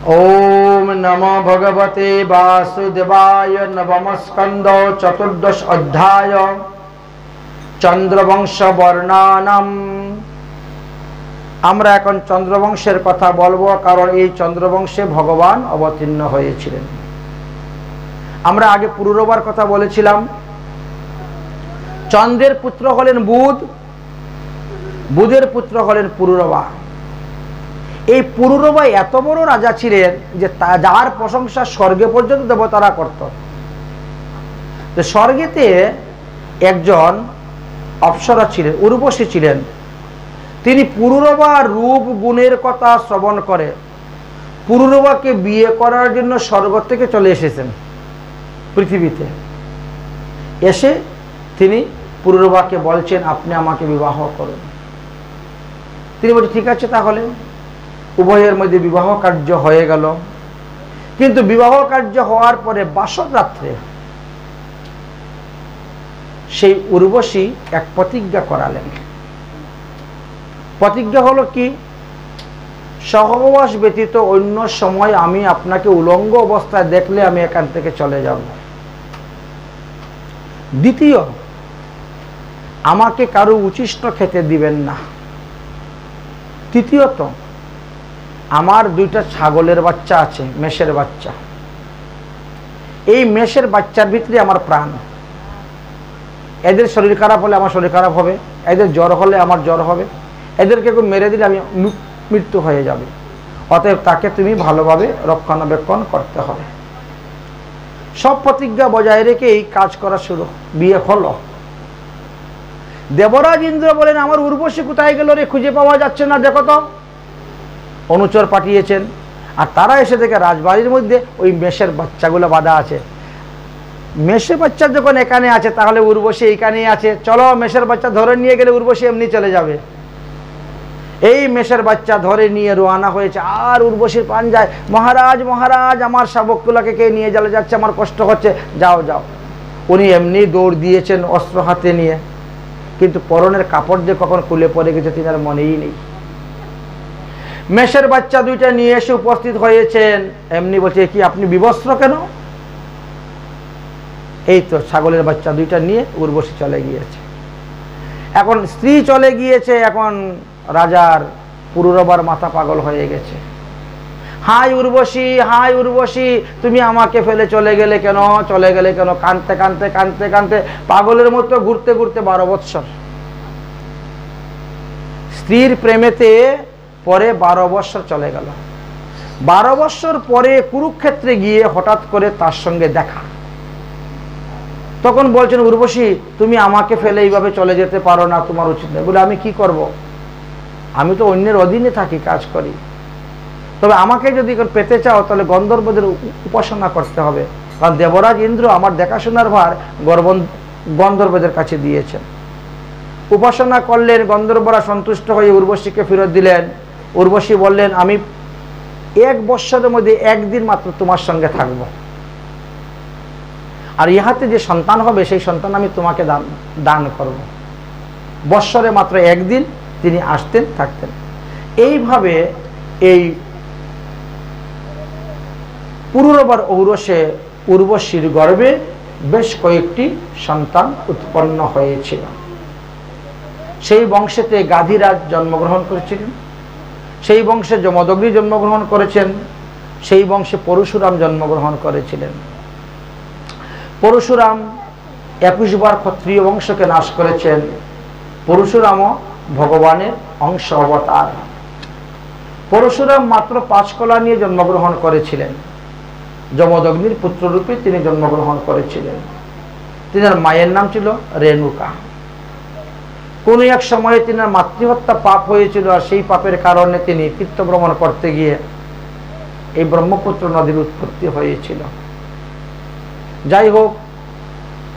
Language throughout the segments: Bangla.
ओम नमो भगवते वासुदेवाय। नवम स्कंद चतुर्दश अध्याय चंद्रवंश वर्णनम। আমরা এখন চন্দ্রবংশের কথা বলবো, কারণ এই চন্দ্রবংশে ভগবান অবতীর্ণ হয়েছিলেন। আমরা আগে পুরুরবার কথা বলেছিলাম। চন্দ্রের পুত্র হলেন বুধ, বুধের পুত্র হলেন পুরুরবা। এই পুরুরবা এত বড় রাজা ছিলেন যে যার প্রশংসা স্বর্গে পর্যন্ত দেবতারা করত। তো স্বর্গেতে একজন অপ্সরা ছিলেন, উর্বশী ছিলেন। তিনি পুরুরবার রূপ গুণের কথা শ্রবণ করে পুরুরবাকে বিয়ে করার জন্য স্বর্গ থেকে চলে এসেছেন পৃথিবীতে। এসে তিনি পুরুরবাকে বলছেন, আপনি আমাকে বিবাহ করুন। তিনি বলছেন, ঠিক আছে তাহলে। উভয়ের মধ্যে বিবাহ কার্য হয়ে গেল। কিন্তু বিবাহ কার্য হওয়ার পরে বাসর রাত্রে সেই উর্বশী এক প্রতিজ্ঞা করালেন। প্রতিজ্ঞা হলো কি, সহবাস ব্যতীত অন্য সময় আমি আপনাকে উলঙ্গ অবস্থায় দেখলে আমি এখান থেকে চলে যাব। দ্বিতীয়, আমাকে কারো উচ্ছিষ্ট খেতে দিবেন না। তৃতীয়ত, আমার দুইটা ছাগলের বাচ্চা আছে, মেষের বাচ্চা। এই মেষের বাচ্চার ভিতরে আমার প্রাণ। এদের শরীর খারাপ হলে আমার শরীর খারাপ হবে, এদের জ্বর হলে আমার জ্বর হবে, এদেরকে মেরে দিলে আমি মৃত্যু হয়ে যাবে। অতএব তাকে তুমি ভালোভাবে রক্ষণাবেক্ষণ করতে হবে। সব প্রতিজ্ঞা বজায় রেখে এই কাজ করা শুরু। বিয়ে হলো। দেবরাজ ইন্দ্র বলেন, আমার উর্বশী কোথায় গেল রে, খুঁজে পাওয়া যাচ্ছে না, দেখো তো। অনুচর পাঠিয়েছেন, আর তারা এসে দেখে রাজবাড়ির মধ্যে ওই মেষের বাচ্চাগুলো বাঁধা আছে। মেষের বাচ্চা যখন এখানে আছে, তাহলে উর্বশী এইখানেই আছে, চলো মেষের বাচ্চা ধরে নিয়ে গেলে উর্বশী এমনি চলে যাবে। এই মেষের বাচ্চা ধরে নিয়ে রওনা হয়েছে। আর উর্বশীর প্রাণ যায়, মহারাজ মহারাজ, আমার শাবকগুলোকে কে নিয়ে চলে যাচ্ছে, আমার কষ্ট হচ্ছে, যাও যাও। উনি এমনি দৌড় দিয়েছেন অস্ত্র হাতে নিয়ে, কিন্তু পরনের কাপড় যে কখন খুলে পড়ে গেছে তিনি আর মনেই নেই। মেষের বাচ্চা দুইটা নিয়ে এসে উপস্থিত হয়েছেন। এমনি বলছে, কি আপনি বিবস্ত্র কেন? এই তো ছাগলের বাচ্চা দুইটা নিয়ে উর্বশী চলে গিয়েছে। এখন স্ত্রী চলে গিয়েছে, এখন রাজার পুরুরবার মাথা পাগল হয়ে গেছে। হাই উর্বশী, হাই উর্বশী, তুমি আমাকে ফেলে চলে গেলে কেন, চলে গেলে কেন? কাঁদতে কাঁদতে কাঁদতে কাঁদতে পাগলের মতো ঘুরতে ঘুরতে 12 বৎসর। স্ত্রীর প্রেমেতে পরে 12 বৎসর চলে গেল। 12 বৎসর পরে কুরুক্ষেত্রে গিয়ে হঠাৎ করে তার সঙ্গে দেখা। তখন বলছেন, উর্বশী তুমি আমাকে ফেলে এইভাবে চলে যেতে পারো না, তোমার উচিত নেই। বলে, আমি কি করব? আমি তো অন্যের অধীনে থাকি, কাজ করি। তবে আমাকে যদি পেতে চাও তাহলে গন্ধর্বদের উপাসনা করতে হবে, কারণ দেবরাজ ইন্দ্র আমার দেখাশোনার ভার গন্ধর্বদের কাছে দিয়েছেন। উপাসনা করলেন, গন্ধর্বরা সন্তুষ্ট হয়ে উর্বশীকে ফেরত দিলেন। উর্বশী বললেন, আমি 1 বৎসরের মধ্যে 1 দিন মাত্র তোমার সঙ্গে থাকব, আর ইহাতে যে সন্তান হবে সেই সন্তান আমি তোমাকে দান করব। বৎসরে মাত্র 1 দিন তিনি আসতেন, থাকতেন। এইভাবে এই পুরুরবার ঔরসে উর্বশীর গর্ভে বেশ কয়েকটি সন্তান উৎপন্ন হয়েছিল। সেই বংশেতে গাধিরাজ জন্মগ্রহণ করেছিলেন, সেই বংশে যমদগ্নি জন্মগ্রহণ করেছেন, সেই বংশে পরশুরাম জন্মগ্রহণ করেছিলেন। পরশুরাম 21 বার ক্ষত্রিয় বংশকে নাশ করেছেন। পরশুরামও ভগবানের অংশ অবতার। পরশুরাম মাত্র 5 কলা নিয়ে জন্মগ্রহণ করেছিলেন। যমদগ্নির পুত্ররূপে তিনি জন্মগ্রহণ করেছিলেন। তিনার মায়ের নাম ছিল রেণুকা। কোন এক সময়ে তিনার মাতৃহত্যা পাপ হয়েছিল, আর সেই পাপের কারণে তিনি তীর্থভ্রমণ করতে গিয়ে এই ব্রহ্মপুত্র নদীর উৎপত্তি হয়েছিল। যাই হোক,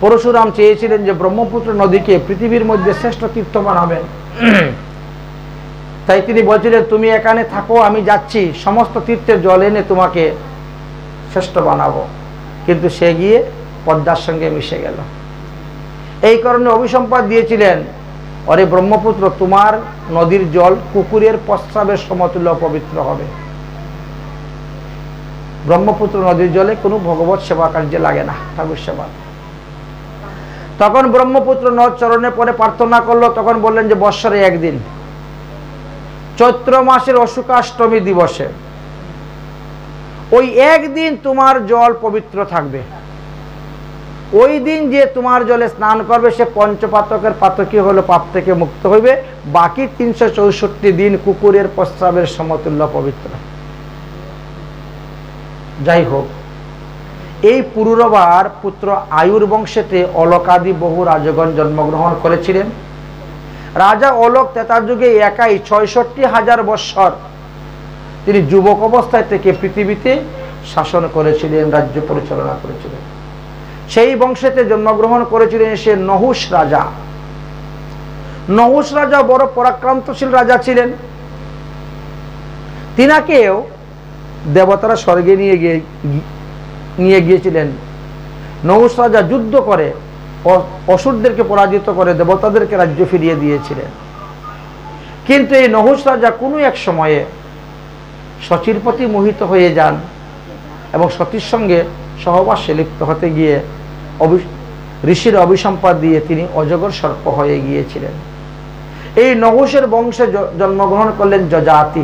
পরশুরাম চেয়েছিলেন যে ব্রহ্মপুত্র নদীকে পৃথিবীর মধ্যে শ্রেষ্ঠ তীর্থ বানাবেন। তাই তিনি বলছিলেন, তুমি এখানে থাকো, আমি যাচ্ছি, সমস্ত তীর্থের জল এনে তোমাকে শ্রেষ্ঠ বানাবো। কিন্তু সে গিয়ে পদ্মার সঙ্গে মিশে গেল। এই কারণে অভিসম্পাদ দিয়েছিলেন, অরে ব্রহ্মপুত্র, তোমার নদীর জল কুকুরের প্রস্রাবের সমতুল্য পবিত্র হবে। ব্রহ্মপুত্র নদীর জলে কোনো ভগবত সেবা কার্যে লাগে না, ঠাকুর সেবা। তখন ব্রহ্মপুত্র নদ চরণে পরে প্রার্থনা করলো, তখন বললেন যে বৎসরে একদিন চৈত্র মাসের অশুকাষ্টমী দিবসে ওই একদিন তোমার জল পবিত্র থাকবে। ওই দিন যে তোমার জলে স্নান করবে সে পঞ্চপাতকের পাতকী হলো পাপ থেকে মুক্ত হইবে, বাকি 364 দিন কুকুরের প্রস্রাবের সমতুল্য পবিত্র। যাই হোক, এই পুরুরবার পুত্র আয়ুর বংশেতে অলকাদি বহু রাজগণ জন্মগ্রহণ করেছিলেন। রাজা অলোক ত্রেতার যুগে একাই 66,000 বৎসর তিনি যুবক অবস্থায় থেকে পৃথিবীতে শাসন করেছিলেন, রাজ্য পরিচালনা করেছিলেন। সেই বংশেতে জন্মগ্রহণ করেছিলেন সে নহুষ রাজা। নহুষ রাজা বড় পরাক্রান্তশীল রাজা ছিলেন। তিনাকেও দেবতারা স্বর্গে নিয়ে গিয়েছিলেন। নহুষ রাজা যুদ্ধ করে অসুরদেরকে পরাজিত করে দেবতাদেরকে রাজ্য ফিরিয়ে দিয়েছিলেন। কিন্তু এই নহুষ রাজা কোনো এক সময়ে সতীর প্রতি মোহিত হয়ে যান এবং সতীর সঙ্গে সহবাসে লিপ্ত হতে গিয়ে ঋষির অভিসম্পাদ দিয়ে তিনি অজগর সর্প হয়ে গিয়েছিলেন। এই নহুষের বংশে জন্মগ্রহণ করলেন যজাতি।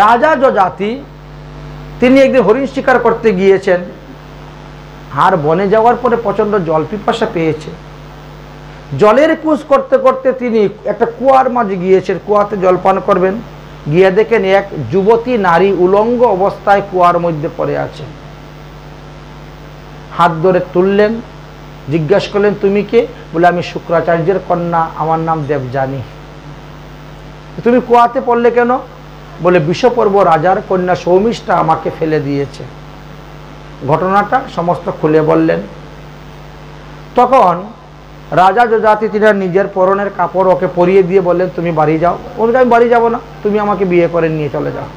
রাজা যজাতি তিনি একদিন হরিণ শিকার করতে গিয়েছেন, আর বনে যাওয়ার পরে প্রচন্ড জল পিপাসা পেয়েছে। জলের কুশ করতে করতে তিনি একটা কুয়ার মাঝে গিয়েছেন, কুয়াতে জল পান করবেন। গিয়ে দেখেন এক যুবতী নারী উলঙ্গ অবস্থায় কুয়ার মধ্যে পড়ে আছে। হাত ধরে তুললেন, জিজ্ঞাসা করলেন তুমি কে? বলে আমি শুক্রাচার্যের কন্যা, আমার নাম দেবযানী। তুমি কুয়াতে পড়লে কেন? বলে বিষপর্ব রাজার কন্যা সৌমিষ্ঠা আমাকে ফেলে দিয়েছে। ঘটনাটা সমস্ত খুলে বললেন। তখন রাজা যজাতি তিনি নিজের পরনের কাপড় ওকে পরিয়ে দিয়ে বললেন তুমি বাড়ি যাও। বলতে আমি বাড়ি যাব না, তুমি আমাকে বিয়ে করে নিয়ে চলে যাও,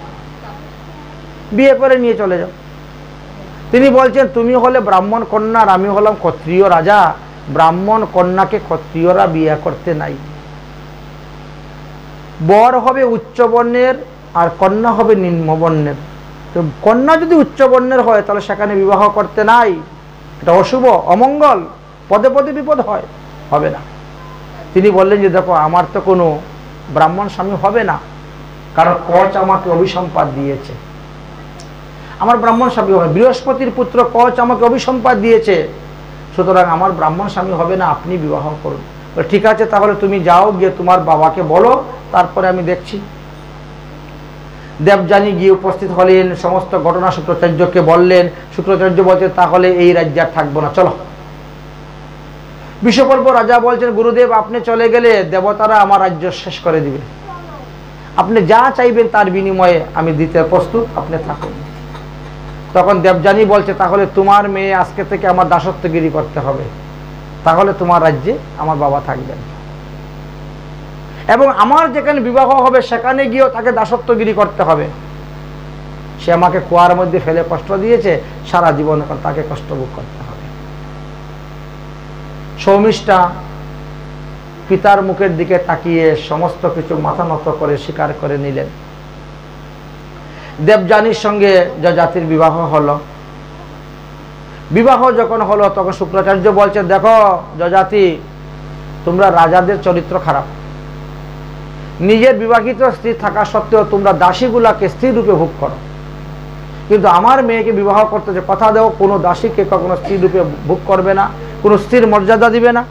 বিয়ে করে নিয়ে চলে যাও। তিনি বলছেন তুমি হলে ব্রাহ্মণ কন্যা আর আমি হলাম ক্ষত্রিয় রাজা, ব্রাহ্মণ কন্যাকে ক্ষত্রিয়রা বিয়ে করতে নাই। বর হবে উচ্চবর্ণের আর কন্যা হবে নিম্নবর্ণের। তো কন্যা যদি উচ্চবর্ণের হয় তাহলে সেখানে বিবাহ করতে নাই, এটা অশুভ, অমঙ্গল, পদে পদে বিপদ হয়, হবে না। তিনি বললেন যে দেখো আমার তো কোনো ব্রাহ্মণ স্বামী হবে না, কারণ কচ আমাকে অভিসম্পাদ দিয়েছে। আমার ব্রাহ্মণ স্বামী হবে, বৃহস্পতির পুত্র কচ আমাকে অভিসম্পাদ দিয়েছে, সুতরাং আমার ব্রাহ্মণ স্বামী হবে না, আপনি বিবাহ করুন। ঠিক আছে, তাহলে তুমি যাও, গিয়ে তোমার বাবাকে বলো, তারপরে আমি দেখছি। দেবযানী গিয়ে উপস্থিত হলেন, সমস্ত ঘটনা শুক্রাচার্যকে বললেন। শুক্রাচার্য বলছেন তাহলে এই রাজ্যে আর থাকবো না, চলো। বিষপর্ব রাজা বলছেন গুরুদেব আপনি চলে গেলে দেবতারা আমার রাজ্য শেষ করে দিবে, আপনি যা চাইবেন তার বিনিময়ে আমি দিতে প্রস্তুত, আপনি থাকুন। তখন দেবযানী বলছে তাহলে তোমার মেয়ে আজকে থেকে আমার দাসত্বগিরি করতে হবে, তাহলে তোমার রাজ্যে আমার বাবা থাকবেন, এবং আমার যেখানে বিবাহ হবে সেখানে গিয়েও তাকে দাসত্বগিরি করতে হবে। সে আমাকে কুয়ার মধ্যে ফেলে কষ্ট দিয়েছে, সারা জীবন তাকে কষ্ট ভোগ করতে হবে। সৌমিষ্ঠা পিতার মুখের দিকে তাকিয়ে সমস্ত কিছু মাথা নত করে স্বীকার করে নিলেন। দেবযানীর সঙ্গে যজাতির বিবাহ হলো। বিবাহ যখন হলো তখন শুক্রাচার্য বলছে দেখো যজাতি, তোমরা রাজাদের চরিত্র খারাপ, নিজের বিবাহিত স্ত্রী থাকা সত্ত্বেও তোমরা দাসীগুলাকে স্ত্রী রূপে ভোগ করো, কিন্তু আমার মেয়েকে বিবাহ করতে যে কথা দেও কোনো দাসীকে কখনো স্ত্রী রূপে ভোগ করবে না, কোনো স্ত্রীর মর্যাদা দিবে না।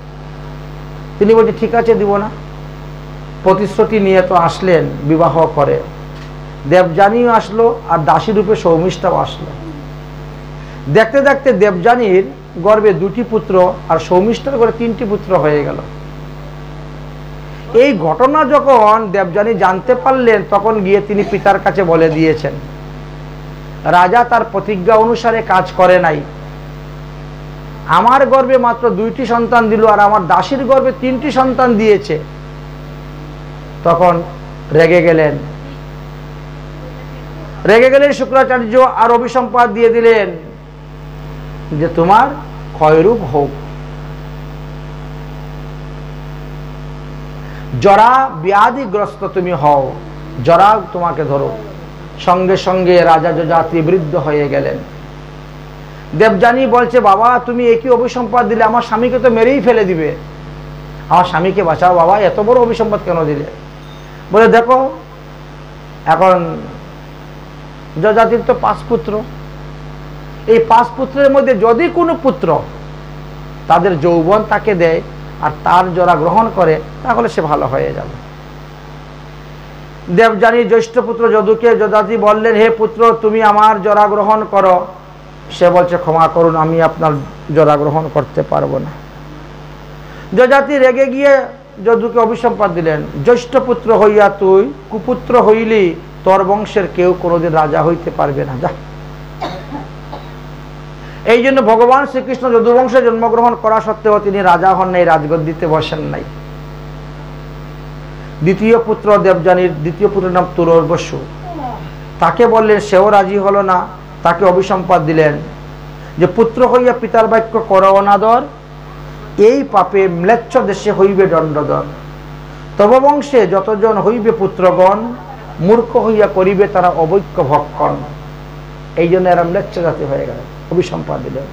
তিনি বলছেন ঠিক আছে, দিব না। প্রতিশ্রুতি নিয়ে তো আসলেন, বিবাহ করে দেবযানীও আসলো আর দাসী রূপে সৌমিষ্ঠাও আসলো। দেখতে দেখতে দেবযানীর গর্ভে 2টি পুত্র আর সৌমিষ্ঠার গর্ভে 3টি পুত্র হয়ে গেল। এই ঘটনা যখন দেবযানী জানতে পারলেন তখন গিয়ে তিনি পিতার কাছে বলে দিয়েছেন রাজা তার প্রতিজ্ঞা অনুসারে কাজ করে নাই, আমার গর্ভে মাত্র 2টি সন্তান দিল আর আমার দাসীর গর্ভে 3টি সন্তান দিয়েছে। তখন রেগে গেলেন শুক্রাচার্য আর অভিসম্পাদ দিয়ে দিলেন যে তোমার ক্ষয়রোগ হোক, জরা ব্যাধিগ্রস্ত তুমি হও, জরা তোমাকে ধরো। সঙ্গে সঙ্গে রাজা যযাতি বৃদ্ধ হয়ে গেলেন। দেবযানী বলছে, বাবা তুমি একই অভিসম্পাদ দিলে, আমার স্বামীকে তো মেরেই ফেলে দিবে, আমার স্বামীকে বাঁচাও বাবা, এত বড় অভিসম্পাদ কেন দিলে? বলে দেখো এখন যযাতির তো 5 পুত্র, এই 5 পুত্রের মধ্যে যদি কোনো পুত্র তাদের যৌবন তাকে দেয় আর তার জরা গ্রহণ করে, তাহলে সে ভালো হয়ে যাবে। দেবযানীর জ্যেষ্ঠ পুত্র যদুকে যযাতি বললেন, হে পুত্র তুমি আমার জরা গ্রহণ করো। সে বলছে, ক্ষমা করুন, আমি আপনার জরা গ্রহণ করতে পারবো না। যযাতি রেগে গিয়ে যদুকে অভিসম্পাদ দিলেন, জ্যেষ্ঠ পুত্র হইয়া তুই কুপুত্র হইলি, তোর বংশের কেউ কোনোদিন রাজা হইতে পারবে না, যা। এই জন্য ভগবান শ্রীকৃষ্ণ যদুবংশে জন্মগ্রহণ করা সত্ত্বেও তিনি রাজা হন নাই, রাজগদ্দিতে বসেন নাই। দ্বিতীয় পুত্র দেবযানীর দ্বিতীয় পুত্রের নাম তুরবসু, তাকে বললেন, সেও রাজি হলো না। তাকে অভিসম্পাদ দিলেন যে পুত্র হইয়া পিতার বাক্য কর অনাদর, এই পাপে ম্লেচ্ছ দেশে হইবে দণ্ডধর। তব বংশে যতজন হইবে পুত্রগণ, মূর্খ হইয়া করিবে তারা অবৈক্য ভক্ষণ। এই জন্য এরা ম্লেচ্ছ জাতি হয়ে গেল, অভিসম্পাদ দিলেন।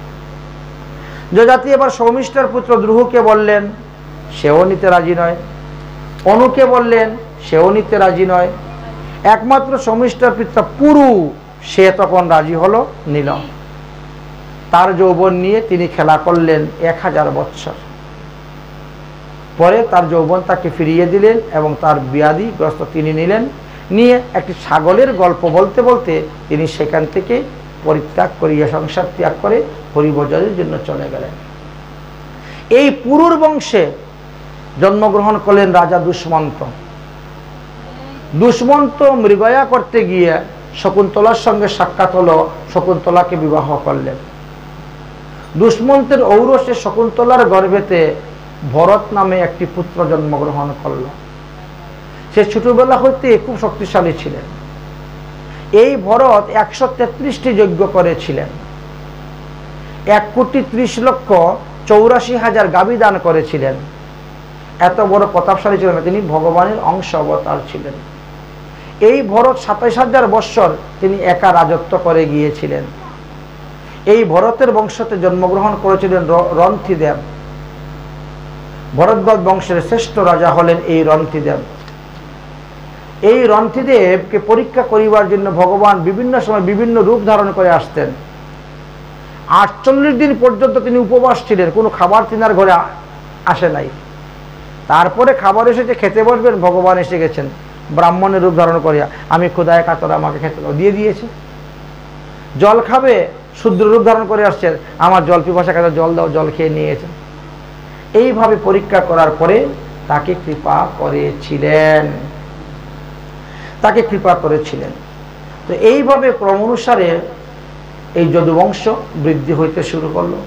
যযাতি এবার সৌমিষ্ঠের পুত্র দ্রুহকে বললেন, সেও নিতে রাজি নয়। অনুকে বললেন, সেও নিতে রাজি নয়। একমাত্র সৌমিষ্ঠের পিতা পুরু, সে তখন রাজি হলো, নিল। তার যৌবন নিয়ে তিনি খেলা করলেন 1000 বৎসর। পরে তার যৌবন তাকে ফিরিয়ে দিলেন এবং তার ব্যাধিগ্রস্ত তিনি নিলেন। নিয়ে একটি ছাগলের গল্প বলতে বলতে তিনি সেখান থেকে পরিত্যাগ করিয়া সংসার ত্যাগ করে হরিভজনের জন্য চলে গেলেন। এই পুরুর বংশে জন্মগ্রহণ করলেন রাজা দুষ্মন্ত। দুষ্মন্ত মৃগয়া করতে গিয়ে শকুন্তলার সঙ্গে সাক্ষাৎ হলো, শকুন্তলাকে বিবাহ করলেন। দুষ্মন্তের ঔরসে শকুন্তলার গর্ভেতে ভরত নামে একটি পুত্র জন্মগ্রহণ করল। সে ছোটবেলা হইতে খুব শক্তিশালী ছিলেন। এই ভরত 133টি যজ্ঞ করেছিলেন, 1,30,84,000 গাভী দান করেছিলেন। এত বড় প্রতাপশালী ছিলেন, তিনি ভগবানের অংশ অবতার ছিলেন। এই ভরত 27,000 বৎসর তিনি একা রাজত্ব করে গিয়েছিলেন। এই ভরতের বংশতে জন্মগ্রহণ করেছিলেন রন্থিদেব। ভরদ্বাজ বংশের শ্রেষ্ঠ রাজা হলেন এই রন্থিদেব। এই রন্থিদেবকে পরীক্ষা করিবার জন্য ভগবান বিভিন্ন সময় বিভিন্ন রূপ ধারণ করে আসতেন। 48 দিন পর্যন্ত তিনি উপবাস ছিলেন, কোনো খাবার তিনার ঘরে আসে নাই। তারপরে খাবার এসেছে, খেতে বসবেন, ভগবান এসে গেছেন ব্রাহ্মণের রূপ ধারণ করিয়া, আমি ক্ষুধায় কাতর, আমাকে খেতে দিয়ে দিয়েছে। জল খাবে, শূদ্র রূপ ধারণ করে আসছেন, আমার জল পিপাসা কাছে জল দাও, জল খেয়ে নিয়েছেন। এইভাবে পরীক্ষা করার পরে তাকে কৃপা করেছিলেন, তাকে কৃপা করেছিলেন। তো এইভাবে ক্রম অনুসারে এই যদুবংশ বৃদ্ধি হইতে শুরু করলো।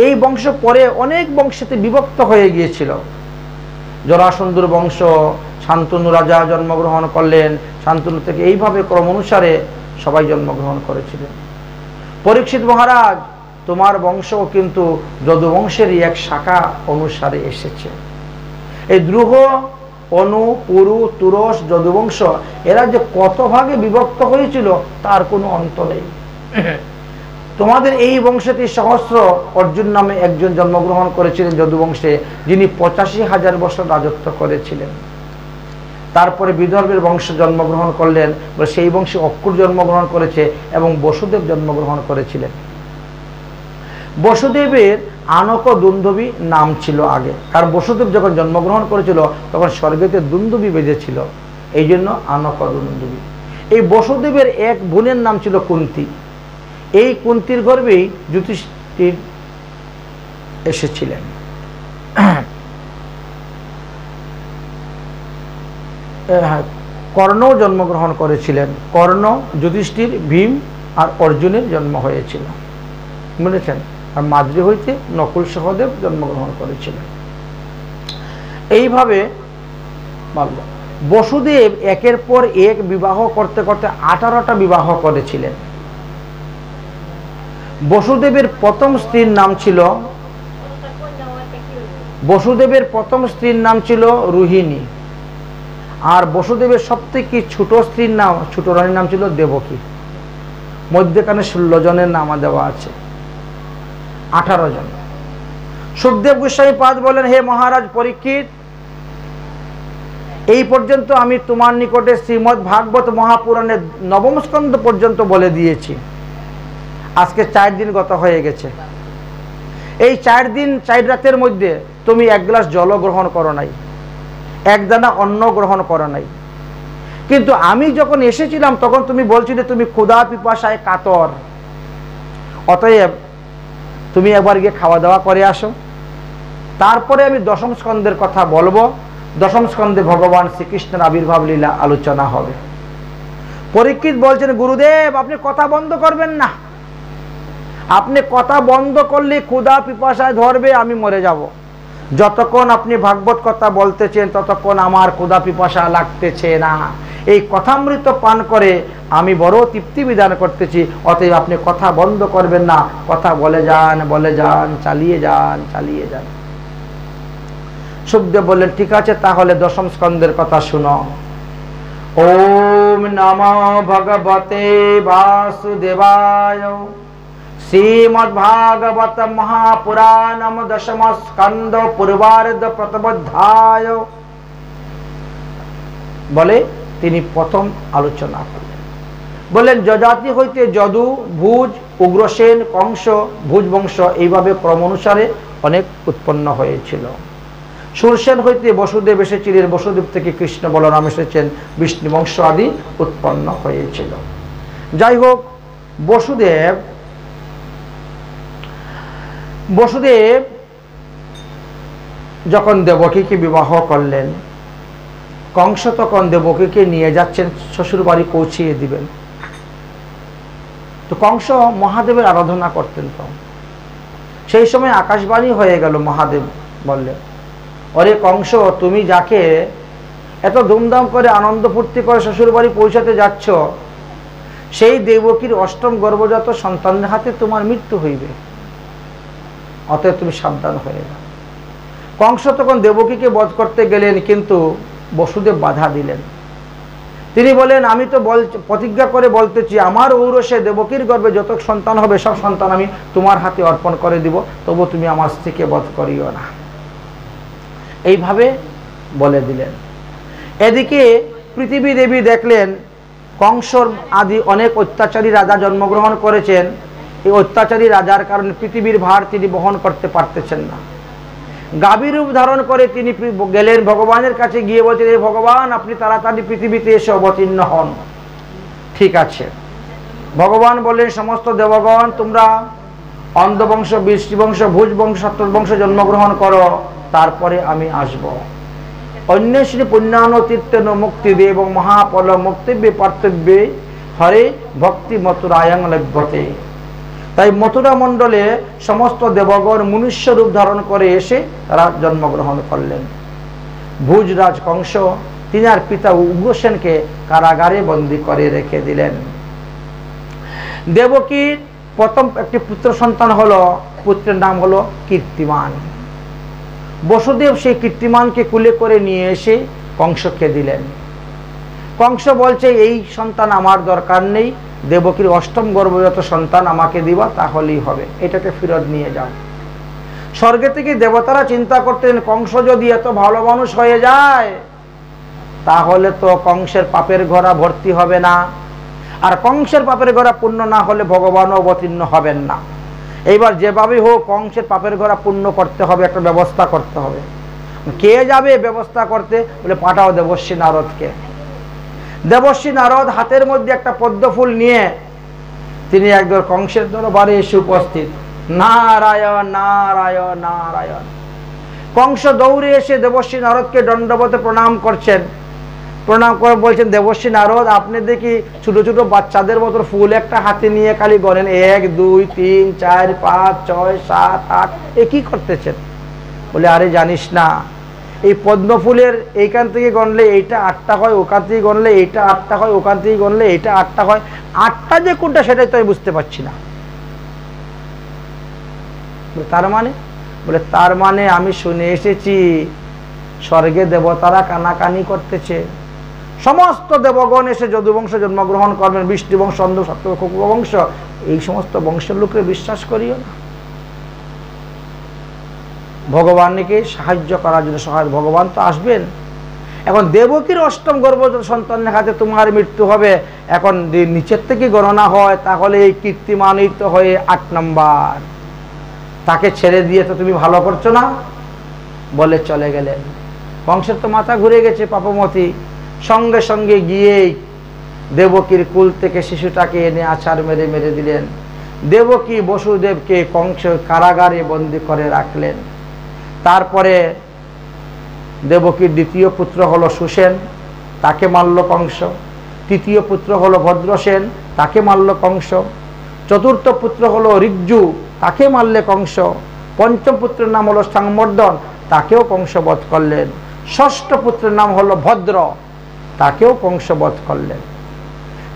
এই বংশ পরে অনেক বংশতে বিভক্ত হয়ে গিয়েছিল। জরাসন্ধুর বংশ, শান্তনু রাজা জন্মগ্রহণ করলেন, শান্তনু থেকে এইভাবে ক্রম অনুসারে সবাই জন্মগ্রহণ করেছিলেন। পরীক্ষিত মহারাজ, তোমার বংশ কিন্তু যদুবংশেরই এক শাখা অনুসারে এসেছে। এই দ্রুহ, অনু, পুরু, তুরস, যদুবংশ এরা যে কত ভাগে বিভক্ত হয়েছিল তার কোনো অন্ত নেই। তোমাদের এই বংশটি সহস্র অর্জুন নামে একজন জন্মগ্রহণ করেছিলেন যদুবংশে, যিনি 85,000 বছর রাজত্ব করেছিলেন। তারপরে বিদর্ভের বংশ জন্মগ্রহণ করলেন, সেই বংশে অক্কুর জন্মগ্রহণ করেছে এবং বসুদেব জন্মগ্রহণ করেছিলেন। বসুদেবের আনক দুন্দুবি নাম ছিল আগে, কারণ বসুদেব যখন জন্মগ্রহণ করেছিল তখন স্বর্গেতে দুন্দুবি বেজেছিল, এই জন্য আনক দুন্দুবি। এই বসুদেবের এক বোনের নাম ছিল কুন্তী। এই কুন্তীর গর্ভেই যুধিষ্ঠির এসেছিলেন। কর্ণ জন্মগ্রহণ করেছিলেন। কর্ণ, যুধিষ্ঠির, ভীম আর অর্জুনের জন্ম হয়েছিল, বুঝেছেন। আর মাদ্রি হইতে নকুল সহদেব জন্মগ্রহণ করেছিলেন। এইভাবে বসুদেব একের পর এক বিবাহ করতে করতে 18টা বিবাহ করেছিলেন। বসুদেবের প্রথম স্ত্রীর নাম ছিল রোহিণী, আর বসুদেবের সবথেকে ছোট স্ত্রীর নাম, ছোট রানীর নাম ছিল দেবকী। মধ্যখানে 16 জনের নামা দেওয়া আছে, 18 জন। সুখদেব গোস্বামী পাদ বলেন, হে মহারাজ পরীক্ষিত, এই পর্যন্ত আমি তোমার নিকটে শ্রীমদ্ ভাগবত মহাপুরাণের 9ম স্কন্ধ পর্যন্ত বলে দিয়েছি। আজকে 4 দিন গত হয়ে গেছে। এই 4 দিন 4 রাতের মধ্যে তুমি 1 গ্লাস জল গ্রহণ করো নাই, 1 দানা অন্ন গ্রহণ করো নাই। কিন্তু আমি যখন এসেছিলাম তখন তুমি বলছিলে তুমি ক্ষুধা পিপাসায় কাতর, অতএব তুমি একবার গিয়ে খাওয়া দাওয়া করে আসো, তারপরে আমি 10ম স্কন্ধের কথা বলবো। 10ম স্কন্ধে ভগবান শ্রীকৃষ্ণের আবির্ভাব লীলা আলোচনা হবে। পরীক্ষিত বলছেন, গুরুদেব আপনি কথা বন্ধ করবেন না, আপনি কথা বন্ধ করলে ক্ষুধা পিপাসায় ধরবে, আমি মরে যাব। যতক্ষণ আপনি ভাগবত কথা বলতেছেন ততক্ষণ আমার ক্ষুধা পিপাসা লাগতেছে না। এই কথামৃত পান করে আমি বড় তৃপ্তি বিধান করতেছি, অতএব আপনি কথা বন্ধ করবেন না, কথা বলে যান, চালিয়ে যান। সুখদেব বললেন, ঠিক আছে, তাহলে 10ম স্কন্ধের কথা শুনো। ওম নমো ভগবতে বাসুদেবায়। শ্রীমদ্ভাগবত মহাপুরাণম 10ম স্কন্ধ পূর্বার্ধ প্রথম অধ্যায় বলে তিনি প্রথম আলোচনা করলেন। বললেন, যজাতি হইতে যদু, ভুজ, উগ্রসেন, কংস, ভুজ বংশ এইভাবে ক্রম অনুসারে অনেক উৎপন্ন হয়েছিল। সুরসেন হইতে বসুদেব এসেছিলেন, বসুদেব থেকে কৃষ্ণ বলরাম এসেছেন, বিষ্ণু বংশ আদি উৎপন্ন হয়েছিল। যাই হোক, বসুদেব যখন দেবকীকে বিবাহ করলেন, কংস তখন দেবকীকে নিয়ে যাচ্ছেন শ্বশুর বাড়ি পৌঁছিয়ে দিবেন। তো কংস মহাদেবের আরাধনা করতেন। তো সেই সময় আকাশবাণী হয়ে গেল, মহাদেব বললেন, অরে কংস, তুমি যাকে এত ধুমধাম করে আনন্দ ফুর্তি করে শ্বশুর বাড়ি পৌঁছাতে যাচ্ছ, সেই দেবকীর 8ম গর্ভজাত সন্তানের হাতে তোমার মৃত্যু হইবে, অতএব তুমি সাবধান হয়ে যাও। কংস তখন দেবকীকে বধ করতে গেলেন, কিন্তু বসুদেব বাধা দিলেন। তিনি বলেন, আমি তো প্রতিজ্ঞা করে বলতেছি, আমার ঔরসে দেবকীর গর্ভে যত সন্তান হবে সব সন্তান আমি তোমার হাতে অর্পণ করে দিব, তবু তুমি আমার স্ত্রীকে বধ করিও না। এইভাবে বলে দিলেন। এদিকে পৃথিবী দেবী দেখলেন কংসর আদি অনেক অত্যাচারী রাজা জন্মগ্রহণ করেছেন। এই অত্যাচারী রাজার কারণে পৃথিবীর ভার তিনি বহন করতে পারতেছেন না। গাভী রূপ ধারণ করে তিনি গেলেন ভগবানের কাছে, গিয়ে বলছেন, হে ভগবান, আপনি তাড়াতাড়ি পৃথিবীতে এসে অবতীর্ণ হন। ঠিক আছে। ভগবান বললেন, সমস্ত দেবগণ তোমরা অন্ধবংশ, বৃষ্টিবংশ, ভুজ বংশ, সত্যবংশ জন্মগ্রহণ করো, তারপরে আমি আসব। অন্যশ্রী পুণ্যান তীর্থন মুক্তি দে এবং মহাপল মুক্তিব্যে পার্থব্যে হরে ভক্তি মথুরায়ং লভ্যতে। তাই মথুরা মণ্ডলে সমস্ত দেবগণ মনুষ্য রূপ ধারণ করে এসে তারা জন্মগ্রহণ করলেন। ভুজরাজ কংস তিনার পিতা উগ্রসেনকে কারাগারে বন্দী করে রেখে দিলেন। দেবকীর প্রথম একটি পুত্র সন্তান হলো, পুত্রের নাম হলো কীর্তিমান। বসুদেব সেই কীর্তিমানকে কুলে করে নিয়ে এসে কংসকে দিলেন। কংস বলছে, এই সন্তান আমার দরকার নেই, দেবকীর 8ম গর্ভজাত সন্তান আমাকে দিবা, তাহলেই হবে, এটাকে ফেরত নিয়ে যাও। স্বর্গে থেকে দেবতারা চিন্তা করতেন, কংস যদি এত ভালো মানুষ হয়ে যায় তাহলে তো কংসের পাপের ঘোড়া ভর্তি হবে না, আর কংসের পাপের ঘোড়া পূর্ণ না হলে ভগবানও অবতীর্ণ হবেন না। এইবার যেভাবে হোক কংসের পাপের ঘোড়া পূর্ণ করতে হবে, একটা ব্যবস্থা করতে হবে। কে যাবে ব্যবস্থা করতে? বলে, পাঠাও দেবর্ষী নারদকে। দেবর্ষী নারদ হাতের মধ্যে একটা পদ্ম ফুল নিয়ে তিনি একদম কংসের দরবারে এসে উপস্থিত। নারায়ণ নারায়ণ নারায়ণ। কংস দৌড়ে এসে দেবর্ষী নারদকে দণ্ডবতে প্রণাম করছেন। প্রণাম করে বলছেন, দেবর্ষী নারদ, আপনি দেখি ছোট ছোট বাচ্চাদের মতো ফুল একটা হাতে নিয়ে খালি গণেন 1 2 3 4 5 6 7 8, এ কি করতেছেন? বলে, আরে জানিস না, এই পদ্ম ফুলের এইখান থেকে গণলে এইটা 8টা হয়, ওখান থেকে গণলে এইটা 8টা হয়, ওখান থেকে গণলে এইটা 8টা হয়, 8টা যে কোনটা সেটাই তো আমি বুঝতে পারছি না। তার মানে? বলে, তার মানে আমি শুনে এসেছি স্বর্গে দেবতারা কানাকানি করতেছে, সমস্ত দেবগণ এসে যদুবংশ জন্মগ্রহণ করবেন, বৃষ্টি বংশ, অন্ধ সত্য বংশ, এই সমস্ত বংশের লোককে বিশ্বাস করিও না। ভগবানকে সাহায্য করার জন্য সহায় ভগবান তো আসবেন। এখন দেবকীর অষ্টম গর্ভজাত সন্তানের হাতে তোমার মৃত্যু হবে, এখন নিচের থেকে গণনা হয় তাহলে এই কীর্তিমানিত হয়ে 8 নম্বর। তাকে ছেড়ে দিয়ে তো তুমি ভালো করছো না বলে চলে গেলেন। বংশের তো মাথা ঘুরে গেছে পাপমতি, সঙ্গে সঙ্গে গিয়েই দেবকীর কুল থেকে শিশুটাকে এনে আছাড় মেরে মেরে দিলেন। দেবকী বসুদেবকে কংস কারাগারে বন্দী করে রাখলেন। তারপরে দেবকীর দ্বিতীয় পুত্র হলো সুসেন, তাকে মারল কংস। তৃতীয় পুত্র হলো ভদ্রসেন, তাকে মারল কংস। চতুর্থ পুত্র হলো ঋজ্জু, তাকে মারলে কংস। পঞ্চম পুত্রের নাম হলো সাংমর্দন, তাকেও কংস বধ করলেন। ষষ্ঠ পুত্রের নাম হলো ভদ্র, তাকেও কংস বধ করলেন।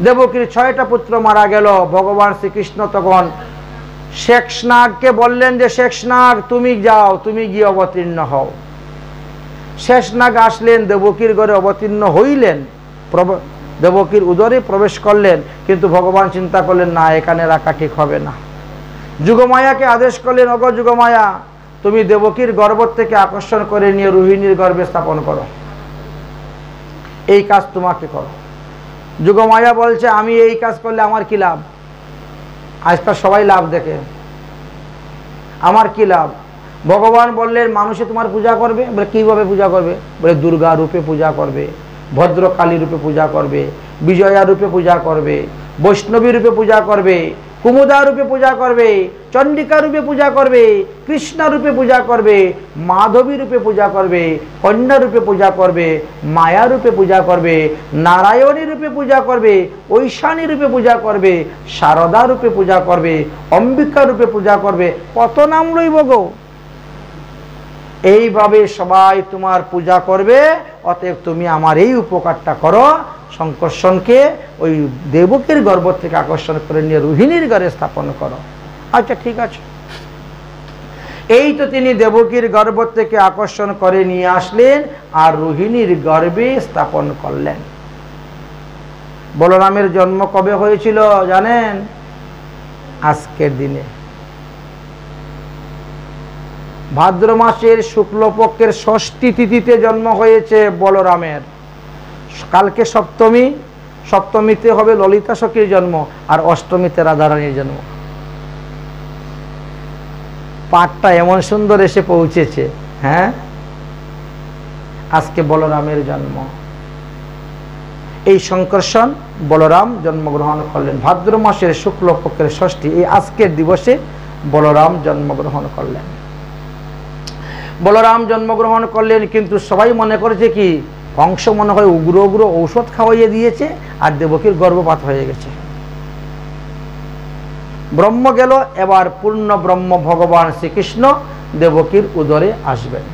দেবকীর 6টা পুত্র মারা গেল। ভগবান শ্রীকৃষ্ণ তখন শেষনাগকে বললেন যে শেষনাগ তুমি যাও, তুমি গিয়ে অবতীর্ণ হও। শেষনাগ আসলেন, দেবকীর ঘরে অবতীর্ণ হইলেন, দেবকীর উদরে প্রবেশ করলেন। কিন্তু ভগবান চিন্তা করলেন না, এখানে রাখা ঠিক হবে না। যুগমায়াকে আদেশ করলেন, অগ যুগমায়া, তুমি দেবকীর গর্ভ থেকে আকর্ষণ করে নিয়ে রোহিণীর গর্ভে স্থাপন করো, এই কাজ তোমাকে করো। যুগমায়া বলছে আমি এই কাজ করলে আমার কি লাভ? আজকাল সবাই লাভ দেখে, আমার কি লাভ? ভগবান বললেন মানুষে তোমার পূজা করবে। বলে কিভাবে পূজা করবে? বলে দুর্গা রূপে পূজা করবে, ভদ্রকালী রূপে পূজা করবে, বিজয়া রূপে পূজা করবে, বৈষ্ণবী রূপে পূজা করবে, কুমুদা রূপে পূজা করবে, চণ্ডিকা রূপে পূজা করবে, কৃষ্ণ রূপে পূজা করবে, মাধবী রূপে পূজা করবে, কন্যা রূপে পূজা করবে, মায়া রূপে পূজা করবে, নারায়ণী রূপে পূজা করবে, ঐশানী রূপে পূজা করবে, শারদা রূপে পূজা করবে, অম্বিকা রূপে পূজা করবে। কত নাম লইব গো? এইভাবে সবাই তোমার পূজা করবে। অতএব তুমি আমার এই উপকারটা করো, শঙ্কর্ষণকে ওই দেবকীর গর্ভ থেকে আকর্ষণ করে নিয়ে রোহিণীর ঘরে স্থাপন করো। আচ্ছা ঠিক আছে। এই তো তিনি দেবকীর গর্ভ থেকে আকর্ষণ করে নিয়ে আসলেন আর রোহিণীর গর্ভে স্থাপন করলেন। বলরামের জন্ম কবে হয়েছিল জানেন? আজকের দিনে, ভাদ্র মাসের শুক্লপক্ষের ষষ্ঠী তিথিতে জন্ম হয়েছে বলরামের। কালকে সপ্তমী, সপ্তমীতে হবে ললিতা সখীর জন্ম, আর অষ্টমীতে রাধারানীর জন্ম। পাঠটা এমন সুন্দর এসে পৌঁছেছে। হ্যাঁ, আজকে বলরামের জন্ম। এই শঙ্কর্ষণ বলরাম জন্মগ্রহণ করলেন ভাদ্র মাসের শুক্লপক্ষের ষষ্ঠী, এই আজকের দিবসে বলরাম জন্মগ্রহণ করলেন। বলরাম জন্মগ্রহণ করলেন, কিন্তু সবাই মনে করেছে কি কংস মনে হয় উগ্র উগ্র ঔষধ খাওয়াইয়ে দিয়েছে আর দেবকীর গর্ভপাত হয়ে গেছে। ব্রহ্ম গেল, এবার পূর্ণ ব্রহ্ম ভগবান শ্রীকৃষ্ণ দেবকীর উদরে আসবেন।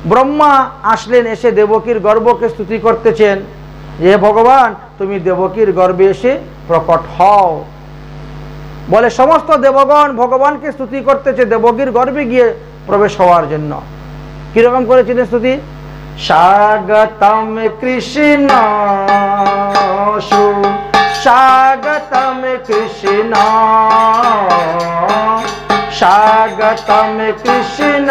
ব্রহ্মা আসলেন, এসে দেবকীর গর্ভকে স্তুতি করতেছেন যে ভগবান তুমি দেবকীর গর্ভে এসে প্রকট হও। বলে সমস্ত দেবগণ ভগবানকে স্তুতি করতেছে দেবকীর গর্ভে গিয়ে প্রবেশ হওয়ার জন্য। কিরকম করেছিলেন স্তুতি? স্বাগতম কৃষ্ণ স্বাগতম কৃষ্ণ স্বাগতম কৃষ্ণ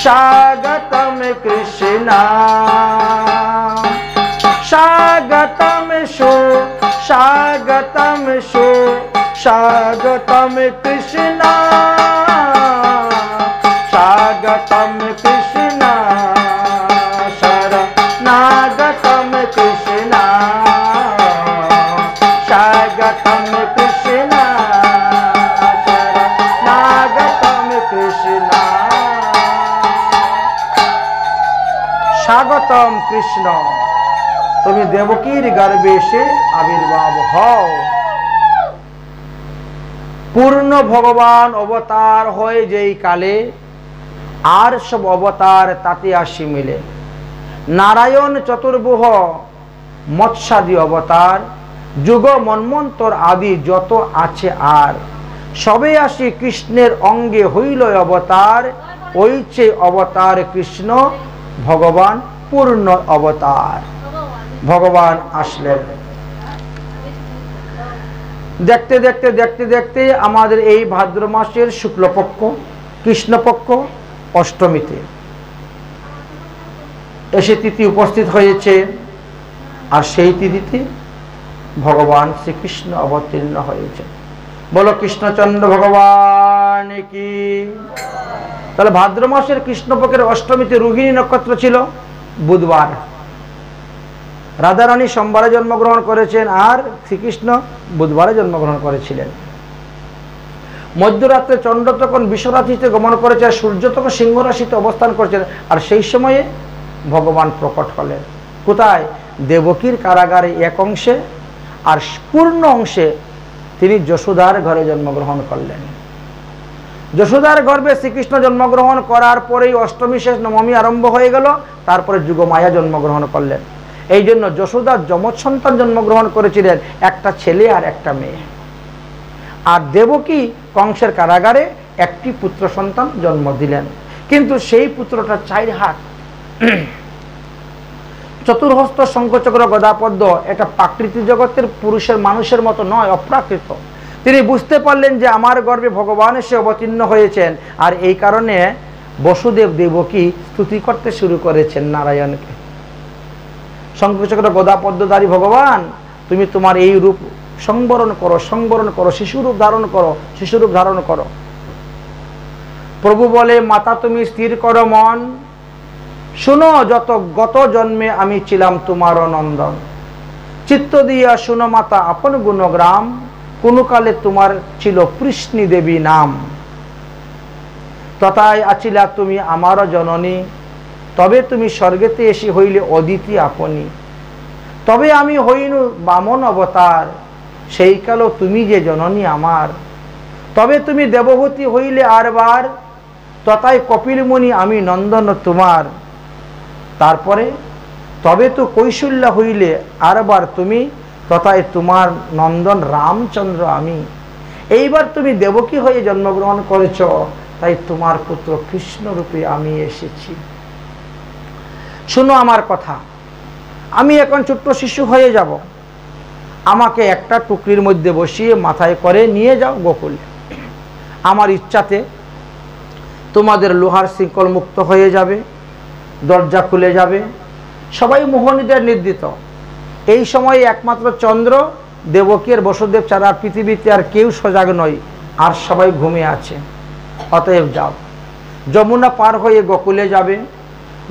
স্বাগতম কৃষ্ণ স্বাগতম স্বাগতম স্বাগতম কৃষ্ণ স্বাগতম কৃষ্ণ শরণাগতম কৃষ্ণ স্বাগতম কৃষ্ণ শরণাগতম কৃষ্ণ। স্বাগতম কৃষ্ণ, তুমি দেবকীর গর্ভে এসে আবির্ভাব হও। পূর্ণ ভগবান অবতার হয় যেই কালে, আর সব অবতার তাতে আসি মিলে। নারায়ণ চতুর্ভুহ মৎস্যাদি অবতার, যুগ মন্বন্তর আদি যত আছে আর, সবে আসি কৃষ্ণের অঙ্গে হইল অবতার। ওই চেয়ে অবতার কৃষ্ণ ভগবান পূর্ণ অবতার ভগবান আসলেন। দেখতে দেখতে দেখতে দেখতে আমাদের এই ভাদ্র মাসের শুক্লপক্ষ কৃষ্ণপক্ষ অষ্টমীতে এসে তিথি উপস্থিত হয়েছে। আর সেই তিথিতে ভগবান শ্রীকৃষ্ণ অবতীর্ণ হয়েছে। বলো কৃষ্ণচন্দ্র ভগবান কি। তাহলে ভাদ্র মাসের কৃষ্ণপক্ষের অষ্টমীতে রোহিণী নক্ষত্র ছিল বুধবার। রাধারানী সোমবারে জন্মগ্রহণ করেছেন আর শ্রীকৃষ্ণ বুধবারে জন্মগ্রহণ করেছিলেন। মধ্যরাত্রে চন্দ্র তখন বিশ্বরাশিতে গমন করেছে আর সূর্য তখন সিংহ রাশিতে অবস্থান করেছেন। আর সেই সময়ে ভগবান প্রকট হলেন কোথায়? দেবকীর কারাগারে এক অংশে, আর পূর্ণ অংশে তিনি যশোদার ঘরে জন্মগ্রহণ করলেন। যশোদার গর্ভে শ্রীকৃষ্ণ জন্মগ্রহণ করার পরেই অষ্টমী শেষ নবমী আরম্ভ হয়ে গেল। তারপরে যুগমায়া জন্মগ্রহণ করলেন। এই জন্য যশোদা যমজ সন্তান জন্মগ্রহণ করেছিলেন, একটা ছেলে আর একটা মেয়ে। আর দেবকী কংসের কারাগারে একটি পুত্র সন্তান জন্ম দিলেন। কিন্তু সেই পুত্রটা 4 হাত, চতুর্হস্ত, শঙ্খচক্র, গদাপদ্ম। এটা প্রাকৃতিক জগতের পুরুষের মানুষের মতো নয়, অপ্রাকৃত। তিনি বুঝতে পারলেন যে আমার গর্ভে ভগবান এসে অবতীর্ণ হয়েছেন। আর এই কারণে বসুদেব দেবকী স্তুতি করতে শুরু করেছেন নারায়ণকে। শঙ্খচক্র গদাপদ্মধারী ভগবান, তুমি তোমার এই রূপ সংবরণ করো, সংবরণ করো, শিশুরূপ ধারণ করো, শিশুরূপ ধারণ করো। প্রভু বলে, মাতা তুমি স্থির করো মন, শুনো গত জন্মে আমি ছিলাম তোমার নন্দন। চিত্ত দিয়া শুনো মাতা আপন গুণগ্রাম, কোন কালে তোমার ছিল কৃষ্ণী দেবী নাম। তথায় আছিলা তুমি আমার জননী, তবে তুমি স্বর্গেতে এসে হইলে অদিতি আপনি। তবে আমি হইনু বামন অবতার, সেই কালো তুমি যে জননী আমার। তবে তুমি দেবহূতি হইলে আরবার, তথায় কপিলমুনি আমি নন্দন তোমার। তারপরে তবে তো কৌশল্যা হইলে আরবার তুমি, তথায় তোমার নন্দন রামচন্দ্র আমি। এইবার তুমি দেবকী হয়ে জন্মগ্রহণ করেছ, তাই তোমার পুত্র কৃষ্ণ রূপে আমি এসেছি। শুনো আমার কথা, আমি এখন ছোট্ট শিশু হয়ে যাব। আমাকে একটা টুকরির মধ্যে বসিয়ে মাথায় করে নিয়ে যাও গোকুলে। আমার ইচ্ছাতে তোমাদের লোহার শৃঙ্খল মুক্ত হয়ে যাবে, দরজা খুলে যাবে। সবাই মোহনীদের নির্দিত। এই সময়ে একমাত্র চন্দ্র, দেবকী আর বসুদেব ছাড়া পৃথিবীতে আর কেউ সজাগ নয়, আর সবাই ঘুমিয়ে আছে। অতএব যাও, যমুনা পার হয়ে গোকুলে যাবে,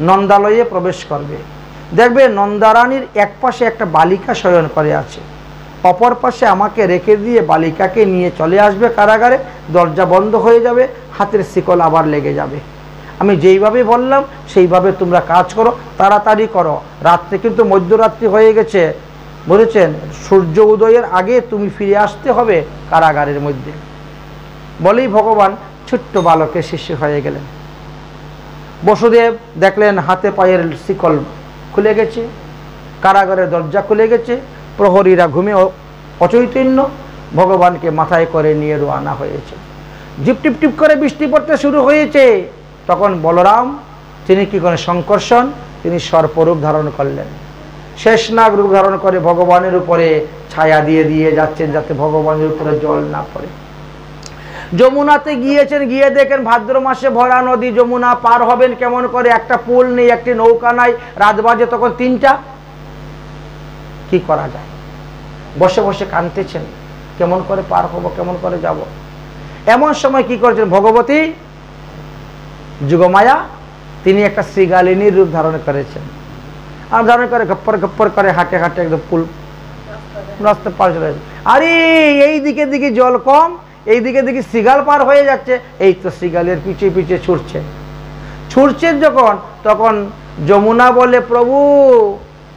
নন্দালয়ে প্রবেশ করবে। দেখবে নন্দারানীর এক পাশে একটা বালিকা শয়ন করে আছে, অপর পাশে আমাকে রেখে দিয়ে বালিকাকে নিয়ে চলে আসবে কারাগারে। দরজা বন্ধ হয়ে যাবে, হাতের শিকল আবার লেগে যাবে। আমি যেইভাবে বললাম সেইভাবে তোমরা কাজ করো, তাড়াতাড়ি করো। রাত্রে কিন্তু মধ্যরাত্রি হয়ে গেছে, বলেছেন সূর্য উদয়ের আগে তুমি ফিরে আসতে হবে কারাগারের মধ্যে। বলেই ভগবান ছোট্ট বালকের শিষ্য হয়ে গেলেন। বসুদেব দেখলেন হাতে পায়ের শিকল খুলে গেছে, কারাগারের দরজা খুলে গেছে, প্রহরীরা ঘুমে অচৈতন্য। ভগবানকে মাথায় করে নিয়ে রওনা হয়েছে। ঝিপ টিপ টিপ করে বৃষ্টি পড়তে শুরু হয়েছে। তখন বলরাম তিনি কি করেন? সংকর্ষণ, তিনি সর্পরূপ ধারণ করলেন। শেষনাগ রূপ ধারণ করে ভগবানের উপরে ছায়া দিয়ে দিয়ে যাচ্ছেন, যাতে ভগবানের উপরে জল না পড়ে। যমুনাতে গিয়েছেন, গিয়ে দেখেন ভাদ্র মাসে ভরা নদী। যমুনা পার হবেন কেমন করে? একটা পুল নেই, একটি নৌকা নাই। রাত বাজে তখন 3টা। কি করা যায়? বসে বসে কাঁদতেছেন, কেমন করে পার হব, কেমন করে যাব। এমন সময় কি করেছেন ভগবতী যুগমায়া, তিনি একটা শ্রীগালিনীর রূপ ধারণ করেছেন। আর ধারণ করে গপ্পর গপ্পর করে হাঁটে হাঁটে একদম পুল রাস্তা পার চলে যাচ্ছে। আরে এই দিকে দিকে জল কম, এই দিকে দিকে শ্রীগাল পার হয়ে যাচ্ছে। এই তো শ্রীগালের পিছিয়ে পিছিয়ে ছুটছেন যখন, তখন যমুনা বলে, প্রভু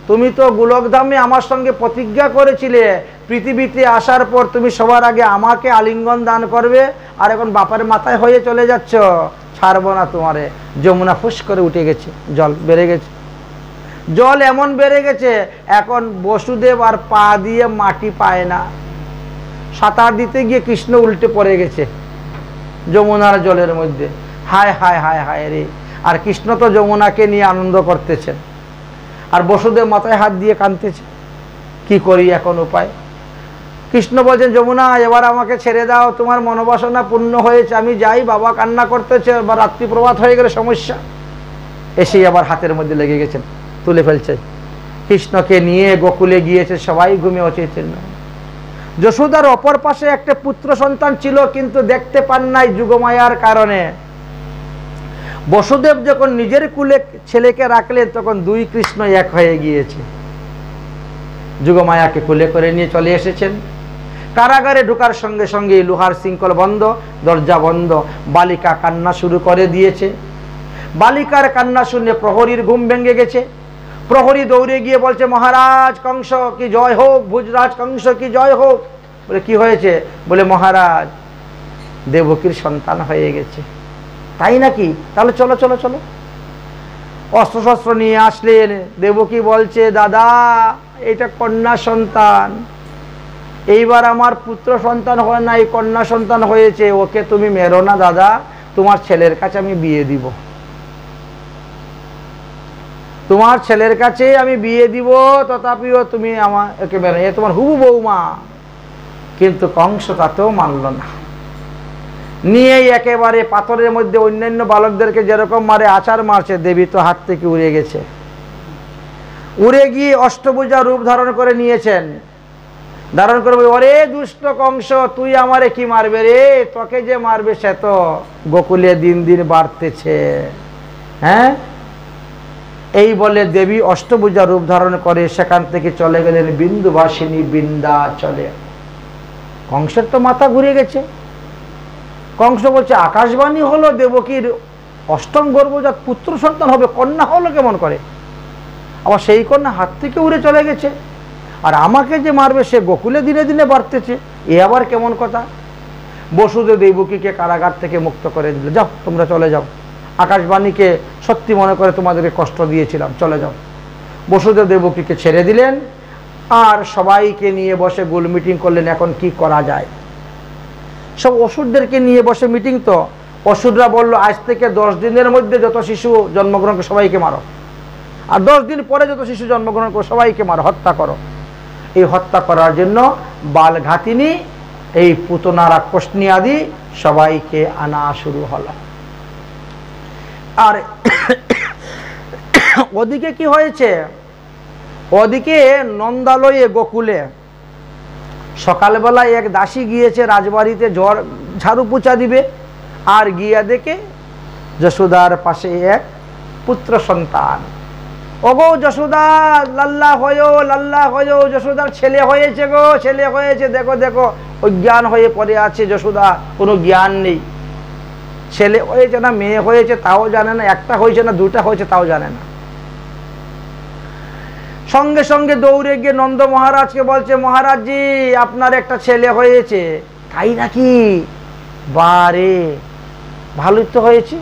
তুমি তো গোলকধামে আমার সঙ্গে প্রতিজ্ঞা করেছিলে, পৃথিবীতে আসার পর তুমি সবার আগে আমাকে আলিঙ্গন দান করবে, আর এখন বাপার মাথায় হয়ে চলে যাচ্ছ, ছাড়বো না তোমারে। যমুনা ফুস করে উঠে গেছে, জল বেড়ে গেছে। জল এমন বেড়ে গেছে, এখন বসুদেব আর পা দিয়ে মাটি পায় না। সাঁতার দিতে গিয়ে কৃষ্ণ উল্টে পড়ে গেছে যমুনার জলের মধ্যে। হায় হায় হায় হায় রে। আর কৃষ্ণ তো যমুনাকে নিয়ে আনন্দ করতেছেন। আর বসুদেব মাথায় হাত দিয়ে কাঁদতেছে। কি করি এখন উপায়? কৃষ্ণ বলছেন, যমুনা এবার আমাকে ছেড়ে দাও, তোমার মনোবাসনা পূর্ণ হয়েছে, আমি যাই, বাবা কান্না করতেছে, বা রাত্রি প্রভাত হয়ে গেলে সমস্যা। এসেই আবার হাতের মধ্যে লেগে গেছেন, তুলে ফেলছে। কৃষ্ণকে নিয়ে গোকুলে গিয়েছে, সবাই ঘুমিয়ে অচেতন। যশোদার অপর পাশে একটা পুত্র সন্তান ছিল, কিন্তু দেখতে পান নাই যুগমায়ার কারণে। বসুদেব যখন নিজের কুলে ছেলেকে রাখলেন, তখন দুই কৃষ্ণ এক হয়ে গিয়েছে। যুগমায়াকে কুলে করে নিয়ে চলে এসেছেন। কারাগারে ঢোকার সঙ্গে সঙ্গে লোহার শৃঙ্খল বন্ধ, দরজা বন্ধ। বালিকা কান্না শুরু করে দিয়েছে। বালিকার কান্না শুনে প্রহরীর ঘুম ভেঙে গেছে। প্রহরী দৌড়ে গিয়ে বলছে, মহারাজ কংস কি জয় হোক, ভুজরাজ কংস কি জয় হোক। বলে কি হয়েছে? বলে মহারাজ দেবকীর সন্তান হয়ে গেছে। তাই নাকি? তাহলে চলো চলো চলো। অস্ত্রশস্ত্র নিয়ে আসলেন। দেবকী বলছে, দাদা এটা কন্যা সন্তান, এইবার আমার পুত্র সন্তান হয় না, এই কন্যা সন্তান হয়েছে, ওকে তুমি মেরো না দাদা, তোমার ছেলের কাছে আমি বিয়ে দিব, তোমার ছেলের কাছে আমি বিয়ে দিব, তথাপিও তুমি আমার একে মেরো, এ তোমার হুবু বৌমা। কিন্তু কংস তাতেও মানল না। নিয়েই একেবারে পাথরের মধ্যে অন্যান্য বালকদেরকে যেরকম মারে আচার মারছে, দেবী তো হাত থেকে উড়ে গেছে। উড়ে গিয়ে অষ্টভুজা রূপ ধারণ করে নিয়েছেন। ধারণ করবে, ওরে দুষ্ট কংস, তুই আমারে কি মারবে রে? তোকে যে মারবে সে তো গোকুলে দিন দিন বাড়তেছে। হ্যাঁ, এই বলে দেবী অষ্টভুজা রূপ ধারণ করে সেখান থেকে চলে গেলেন বিন্দুবাসিনী বিন্ধ্যাচলে। কংসের তো মাথা ঘুরে গেছে। কংস বলছে, আকাশবাণী হলো দেবকীর অষ্টম গর্ভজাত পুত্র সন্তান হবে, কন্যা হলো কেমন করে? আবার সেই কন্যা হাত থেকে উড়ে চলে গেছে, আর আমাকে যে মারবে সে গোকুলে দিনে দিনে বাড়তেছে, এ আবার কেমন কথা? বসুদেব দেবকীকে কারাগার থেকে মুক্ত করে দিল। যাও তোমরা চলে যাও, আকাশবাণীকে সত্যি মনে করে তোমাদেরকে কষ্ট দিয়েছিলাম, চলে যাও। বসুদেব দেবকীকে ছেড়ে দিলেন, আর সবাইকে নিয়ে বসে গোল মিটিং করলেন, এখন কি করা যায়। সব অসুরদেরকে নিয়ে বসে মিটিং। তো অসুররা বলল, আজ থেকে 10 দিনের মধ্যে যত শিশু জন্মগ্রহণ করে সবাইকে মারো, আর 10 দিন পরে যত শিশু জন্মগ্রহণ করে সবাইকে মারো, হত্যা করো। এই হত্যা করার জন্য বালঘাতিনী, এই পুতনা রাক্ষসনী আদি সবাইকে আনা শুরু হলো। আর ওদিকে কি হয়েছে? ওদিকে নন্দালয়ে গোকুলে সকালবেলায় এক দাসী গিয়েছে রাজবাড়িতে ঝাড়ু পোছা দিবে, আর গিয়া দেখে যশোদার পাশে এক পুত্র সন্তান। ওগো যশোদা, লাল্লা হয়ো, যশোদার ছেলে হয়েছে গো, ছেলে হয়েছে, দেখো দেখো। অজ্ঞান হয়ে পড়ে আছে যশোদা, কোনো জ্ঞান নেই। ছেলে হয়েছে না মেয়ে হয়েছে তাও জানে না, একটা হয়েছে না দুটা হয়েছে তাও জানে না। সঙ্গে সঙ্গে দৌড়ে গিয়ে নন্দ মহারাজকে বলছে, মহারাজজি আপনার একটা ছেলে হয়েছে। তাই নাকি? বারে, ভালোই তো হয়েছে,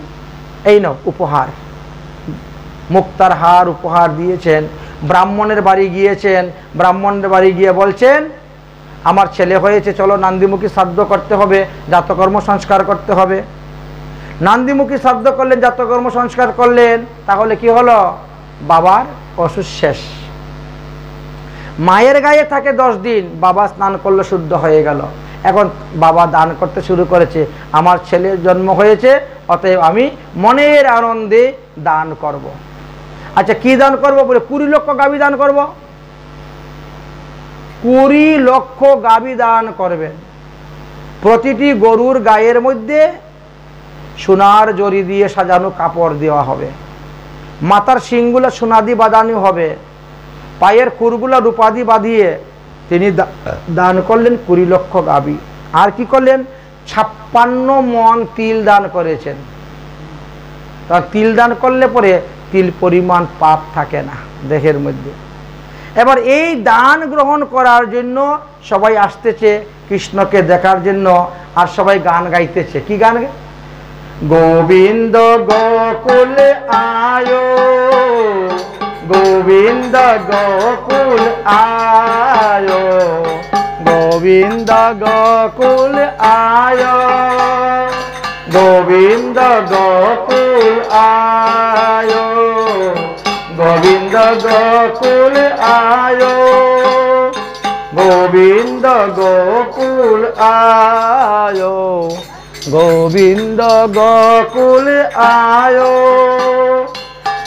এই নাও উপহার। মুক্তার হার উপহার দিয়েছেন। ব্রাহ্মণের বাড়ি গিয়েছেন, ব্রাহ্মণের বাড়ি গিয়ে বলছেন, আমার ছেলে হয়েছে, চলো নান্দিমুখী শ্রাদ্ধ করতে হবে, জাতকর্ম সংস্কার করতে হবে। নান্দিমুখী শ্রাদ্ধ করলেন, জাতকর্ম সংস্কার করলেন। তাহলে কি হলো? বাবার অসুখ শেষ। মায়ের গায়ে থাকে 10 দিন, বাবা স্নান করলে শুদ্ধ হয়ে গেল। এখন বাবা দান করতে শুরু করেছে, আমার ছেলের জন্ম হয়েছে, অতএব আমি মনের আনন্দে দান করব। আচ্ছা কি দান করব? বলে 20 লক্ষ গাভী দান করব। 20 লক্ষ গাভী দান করবেন। প্রতিটি গরুর গায়ের মধ্যে সোনার জড়ি দিয়ে সাজানো কাপড় দেওয়া হবে, মাথার শিংগুলো সোনাদি বাঁধানো হবে, পায়ের খুরগুলা রূপাদি বাঁধিয়ে তিনি দান করলেন 20 লক্ষ গাভী। আর কি করলেন? 56 মণ তিল দান করেছেন। তা তিল দান করলে পরে তিল পরিমাণ পাপ থাকে না দেহের মধ্যে। এবার এই দান গ্রহণ করার জন্য সবাই আসতেছে কৃষ্ণকে দেখার জন্য, আর সবাই গান গাইতেছে। কি গান? গোবিন্দ গোকুল আয়ো, গোবিন্দ গোকুল আয়ো, গোবিন্দ গোকুল আয়ো, গোবিন্দ গোকুল আয়ো, গোবিন্দ गोकुल आयो, गोविंद गोकुल आयो, गोविंद गोकुल आयो,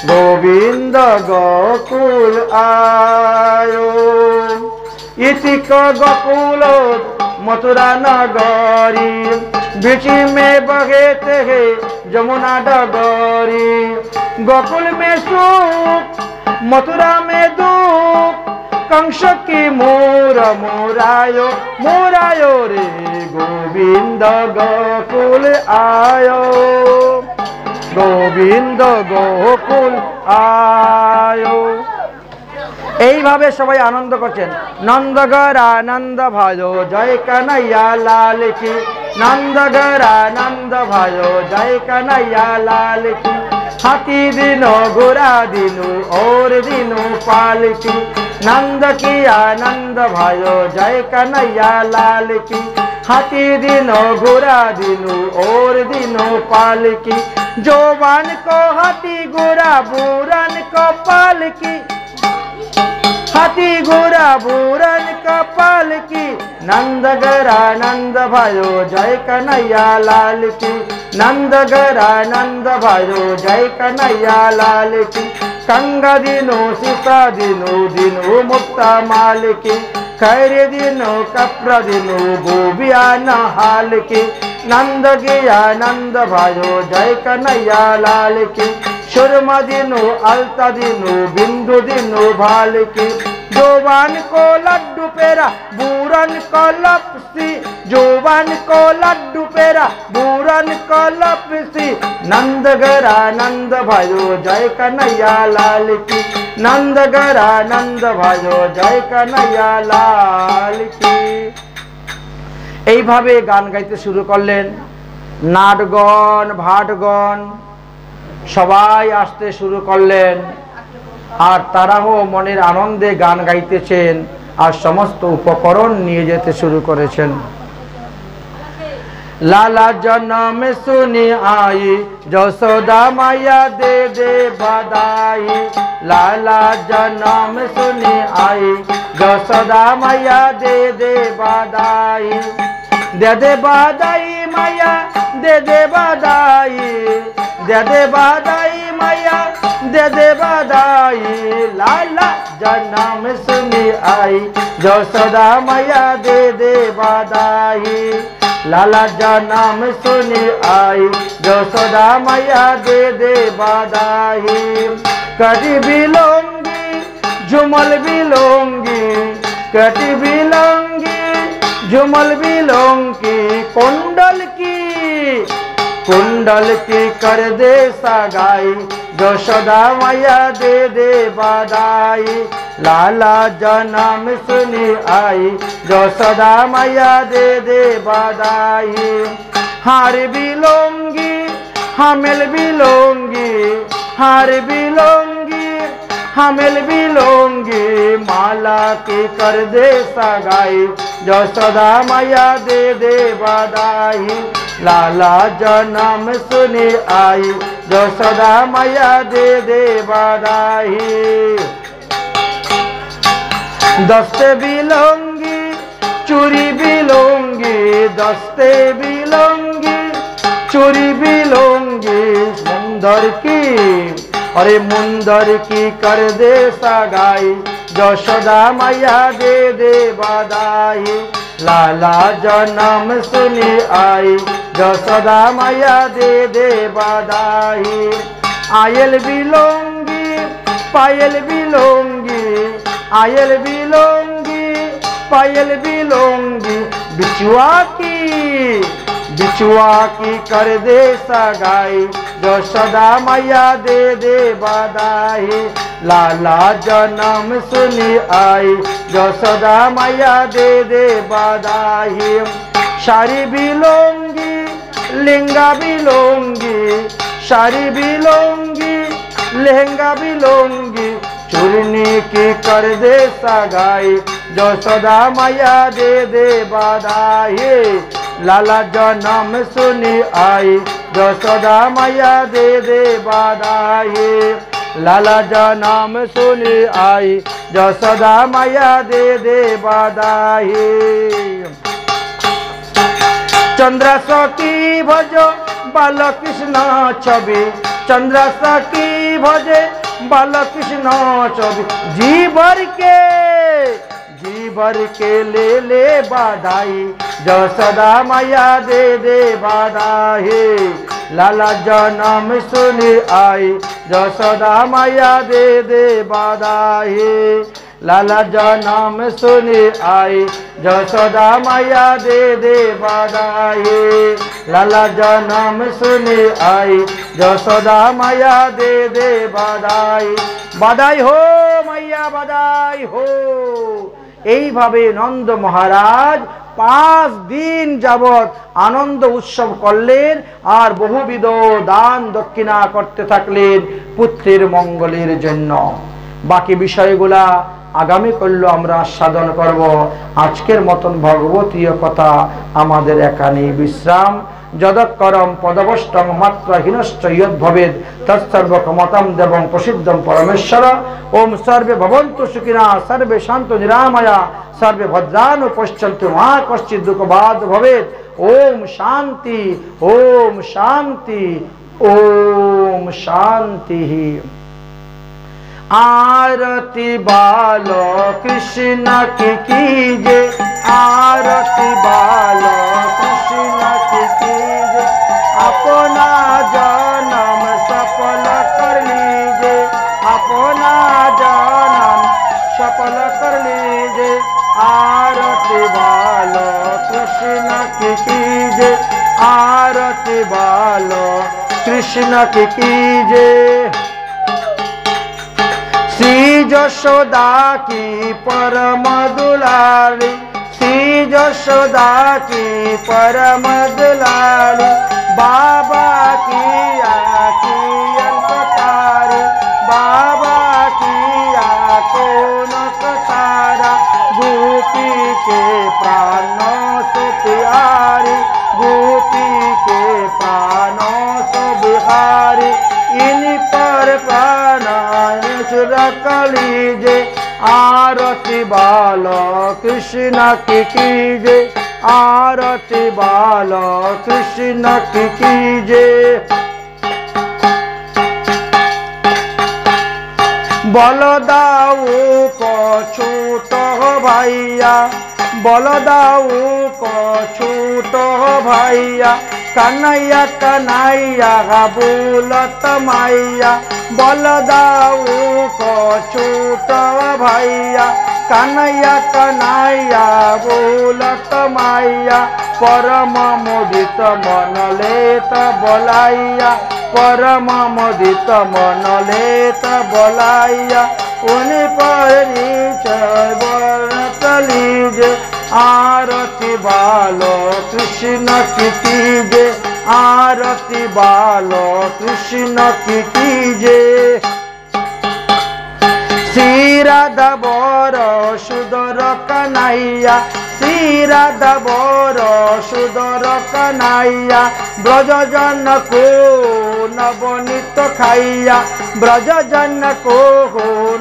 गोविंद गोकुल आयो। इति गोकुल मथुरा नगरी, बीच में बहते है जमुना डगरी। गोकुल में सुख, मथुरा में दुख, कंस की मोर मोरायो मोरायो रे, गोविंद गोकुल आयो, गोविंद गोकुल आयो। এইভাবে সবাই আনন্দ করছেন। নন্দগর আনন্দ ভাজো জয় কানাইয়া লাল কি, নন্দগর আনন্দ ভাজো জয় কানাইয়া লাল কি। হাতি দিনো ঘোড়া দিনু और दिनु पाल की, नंद की आनंद भायो जय कन्हैया लाल की। हाथी दिनो घोड़ा दिनु और दिनो पाल की, जवान को हाथी घोड़ा बूढ़न को पाल की, हाथी घोड़ा बूढ़न का पाल की। नंदगर आनंद भयो जय कन्हैया लाल की, नंदगर आनंद भयो जय कन्हैया लाल की। कंगा दिनो सीता दिनो दिनो मुक्ता माल की, खैर दिनो कप्र दिनो गोबिया नहाल की। नंद की आनंद भयो जय कन्हैया लाल की, सुरमा दिनो अलता दिनो बिंदु दिनो भाल की। जवान को लड्डू पेरा बूढ़न को लपसी, जवान को लड्डू पेरा बूढ़न को लपसी। नंदगर आनंद भयो जय कन्हैया लाल की, नंदगर आनंद भयो जय कन्हैया लाल की। এইভাবে গান গাইতে শুরু করলেন। নাটগণ ভাটগণ সবাই আসতে শুরু করলেন, আর তারাও মনের আনন্দে গান গাইতেছেন আর সমস্ত উপকরণ নিয়ে যেতে শুরু করেছেন। लाला जन्म सुनी आई, यशोदा मैया दे दे बधाई। लाला जन्म सुनी आई, यशोदा मैया दे दे बधाई। दे दे बधाई मैया दे दे बधाई, दे दे बधाई मैया दे दे बधाई। लाला जन्म सुनी आई, यशोदा मैया दे दे बधाई। लाला जन्म सुनी आई, यशोदा मैया दे दे बधाई। कटी बिलोंगी झुमल बिलोंगी, कटी बिलोंगी झुमल बिलोंगी। कुंडल की कर दे सगाई, यशोदा मैया दे दे बधाई। लाला जन्म सुनी आई, यशोदा मैया दे दे बधाई। हार बिलोंगी हमेल बिलोंगी, हार बिलोंगी हमेल बिलोंगी। माला की कर दे सगाई, यशोदा मैया दे दे बधाई। लाला जन्म सुनी आई, यशोदा मैया दे दे बधाई। दस्ते बिलोंगी चूरी बिलोंगी, दस्ते बिलोंगी चूरी बिलोंगी। मुंदर की अरे मुंदर की कर दे सगाई, यशोदा मैया दे दे बधाई। लाला जन्म सुनी आई, यशोदा मैया दे दे बधाई। आयल बिलोंगी पायल बिलोंगी, आयल बिलोंगी पायल बिलोंगी। बिचुआ की कर दे सगाई, यशोदा मैया दे दे बधाई। लाला जन्म सुनी आई, यशोदा मैया दे दे बधाई। सारी बिलोंगी लहंगा बिलोंगी, सारी बिलोंगी लहंगा बिलोंगी। चूरनी की कर दे सगाई, यशोदा मैया दे दे बधाई। लाला जन्म सुनी आई, यशोदा मैया दे दे बधाई। लाला जा नाम सुनी आई, जसोदा मैया दे दे बधाई। चंद्र सखी भजो बाल कृष्ण छवि, चंद्र सखी भजे बाल कृष्ण छवि। जी भर के ले बधाई, जसोदा मैया दे दे बधाई। लाला जन्म सुनी आई, जसोदा मैया दे दे बधाई। लाला जन्म सुनी आई, जसोदा मैया दे दे बधाई। लाला जन्म सुनी आई, जसोदा मैया दे दे बधाई। बधाई हो मैया, बधाई हो। এইভাবে নন্দ মহারাজ 5 দিন যাবৎ আনন্দ উৎসব করলেন আর বহুবিধ দান দক্ষিণা করতে থাকলেন পুত্রের মঙ্গলের জন্য। বাকি বিষয়গুলা আগামী কল্য আমরা সাধন করব। আজকের মতন ভগবতীয় কথা আমাদের এখানে বিশ্রাম। যদক্ষরম পদবষ্টং মাত্র হীনশ্চ ইয়দ ভবেদ তৎসর্বক্ষমতাম দেবং প্রসিদ্ধম পরমেশ্বর। ওম সর্বে ভবন্তু সুখিনা, সর্বে শান্তু নিরাময়া, সর্বে ভদ্রাণু পশ্যন্তু, মা কশ্চিৎ দুঃখবাদ ভবেৎ। ওম শান্তি, ওম শান্তি, ওম শান্তি। आरती बालो कृष्ण की कीजे, आरती बालो कृष्ण की कीजे। अपना जन्म सफल कर लीजे, अपना जन्म सफल कर लीजे। आरती बालो कृष्ण की कीजे, आरती बालो कृष्ण की कीजे। श्री यशोदा की परम दुलारी, श्री यशोदा की परम दुलारी। बाबा की आँखियन कतारी, बाबा की आँखों कतारा। गोपी के प्राणों से प्यारी, गोपी के प्राणों से बिहारी। इन पर प्राण रख लीजे, आरती बालो कृष्ण की कीजे, आरती बालो कृष्ण की कीजे। बलदाऊ को छूटो भैया, बलदाऊ को छूटो भैया। कन्हैया कन्हैया बोलत मैया, बलदाऊ को छूटो भैया। कन्हैया कन्हैया बोलत मैया। परम मुदित मन लेत बोलाइया, परम मुदित मन लेत बोलाइया। उन्हीं पर निचय बरत लीजे, आरती बालो कृष्ण की कीजे, आरती बालो कृष्ण की कीजे। श्री राधा बर सुदर कन्हैया, श्री राधा बर सुदर कन्हैया। ब्रज जन को नवनीत खाइया, ब्रज जन को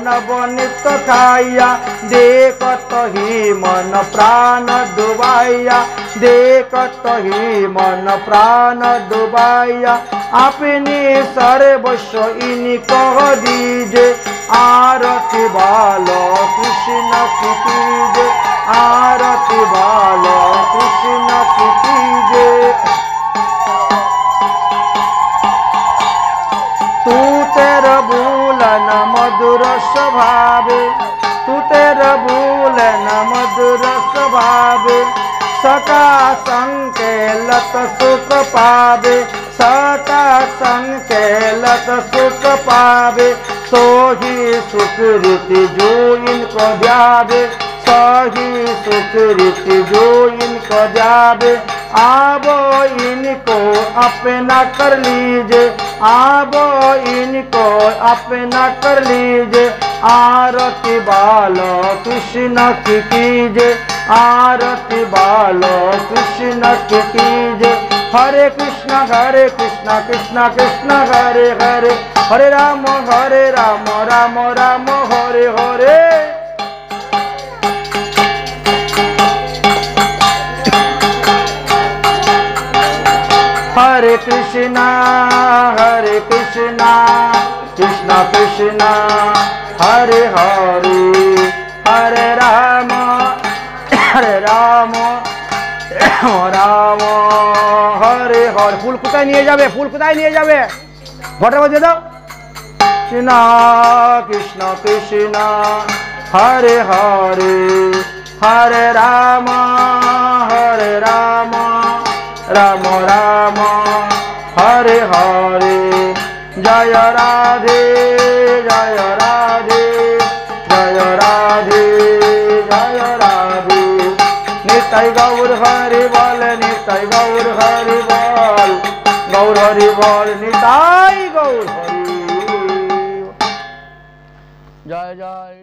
नवनीत खाइया। देखत ही मन प्राण डुबाइया, देखत ही मन प्राण डुबाइया। अपनी सर्वस्व इन्हीं कह दीजे, आरती बालो कृष्ण की कीजे, आरती बालो कृष्ण की कीजे। तू तेरा भूलन मधुर स्वभावे, तू तेरा भूलन मधुर स्वभावे। सका संकेलत सुख पावे, सका संकेलत सुख पावे। सोही सुकृति जो इनको द्यावे, सही सुकृति जो इनको द्यावे। आबो इनको अपना कर लीजे, आबो इनको अपना कर लीजे। आरती बालो कृष्ण की कीजे, आरती बालो कृष्ण की कीजे। हरे कृष्ण कृष्ण कृष्ण हरे हरे, হরে রাম রাম রাম হরে হরে। हरे कृष्णा कृष्णा कृष्णा हरे हरे हरे राम राम हरे हरे। फूल कोথায় নিয়ে যাবে? फूल কোথায় নিয়ে যাবে? ঘটের মধ্যে দাও। कृष्णा कृष्णा कृष्णा हरे हरे हरे राम राम राम हरे हरे। जय राधे जय राधे जय राधे जय राधे। निताई गौर हरि बोल निताई गौर हरि बोल गौर हरि बोल निताई गौर हरि। जय जय।